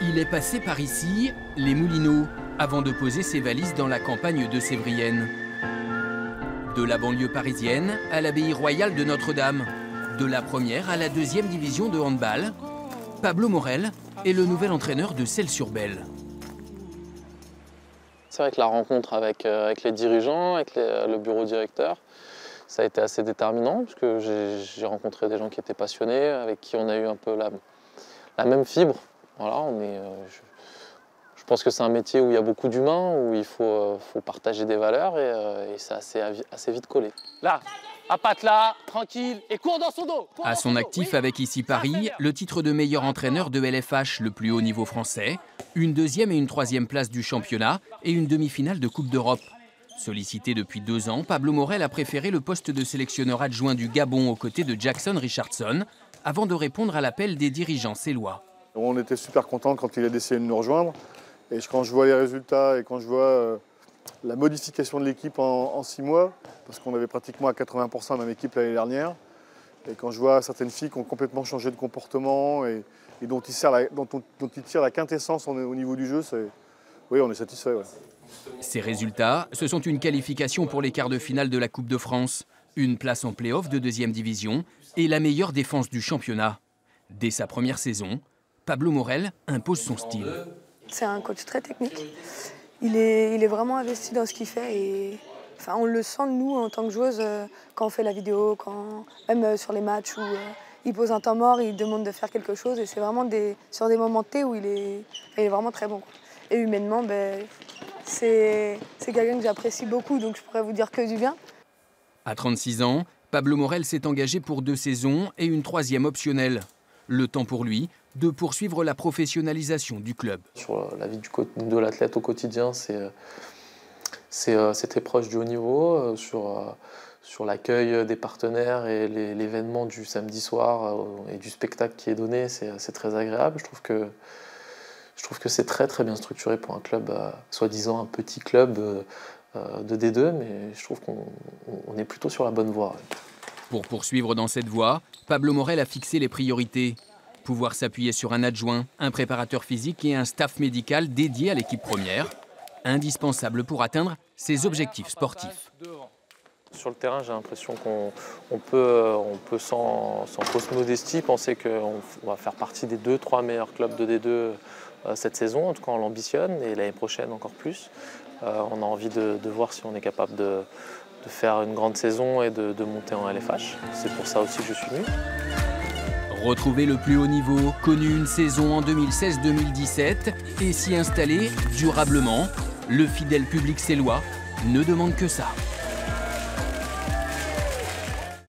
Il est passé par ici, les Moulineaux, avant de poser ses valises dans la campagne de Sévrienne. De la banlieue parisienne à l'abbaye royale de Notre-Dame, de la première à la deuxième division de handball, Pablo Morel est le nouvel entraîneur de Celles-sur-Belle. C'est vrai que la rencontre avec les dirigeants, avec le bureau directeur, ça a été assez déterminant parce que j'ai rencontré des gens qui étaient passionnés, avec qui on a eu un peu la même fibre. Voilà, je pense que c'est un métier où il y a beaucoup d'humains, où il faut partager des valeurs et c'est assez vite collé. Là, à patte là, tranquille, et cours dans son dos. À son actif avec ici Paris, le titre de meilleur entraîneur de LFH, le plus haut niveau français, une deuxième et une troisième place du championnat et une demi-finale de Coupe d'Europe. Sollicité depuis 2 ans, Pablo Morel a préféré le poste de sélectionneur adjoint du Gabon aux côtés de Jackson Richardson, avant de répondre à l'appel des dirigeants sélois. On était super contents quand il a décidé de nous rejoindre. Et quand je vois les résultats et quand je vois la modification de l'équipe en 6 mois, parce qu'on avait pratiquement à 80% la même équipe l'année dernière, et quand je vois certaines filles qui ont complètement changé de comportement et dont ils tirent la quintessence au niveau du jeu, oui, on est satisfait. Ouais. Ces résultats, ce sont une qualification pour les quarts de finale de la Coupe de France, une place en play-off de 2e division et la meilleure défense du championnat. Dès sa première saison, Pablo Morel impose son style. C'est un coach très technique. Il est vraiment investi dans ce qu'il fait. Et, on le sent, nous, en tant que joueuse, quand on fait la vidéo, même sur les matchs où il pose un temps mort, il demande de faire quelque chose. Et c'est vraiment sur des moments T où il est vraiment très bon. Et humainement, c'est quelqu'un que j'apprécie beaucoup, donc je pourrais vous dire que du bien. À 36 ans, Pablo Morel s'est engagé pour 2 saisons et une 3e optionnelle. Le temps pour lui de poursuivre la professionnalisation du club. Sur la vie de l'athlète au quotidien, c'est très proche du haut niveau. Sur l'accueil des partenaires et l'événement du samedi soir et du spectacle qui est donné, c'est très agréable. Je trouve que c'est très très bien structuré pour un club, soi-disant un petit club de D2, mais je trouve qu'on est plutôt sur la bonne voie. Pour poursuivre dans cette voie, Pablo Morel a fixé les priorités. Pouvoir s'appuyer sur un adjoint, un préparateur physique et un staff médical dédié à l'équipe première, indispensable pour atteindre ses objectifs sportifs. Sur le terrain, j'ai l'impression qu'on peut sans fausse modestie penser qu'on va faire partie des 2-3 meilleurs clubs de D2 cette saison. En tout cas, on l'ambitionne et l'année prochaine encore plus. On a envie de voir si on est capable de faire une grande saison et de monter en LFH. C'est pour ça aussi que je suis venu. Retrouver le plus haut niveau, connu une saison en 2016-2017 et s'y installer durablement, le fidèle public sélois ne demande que ça.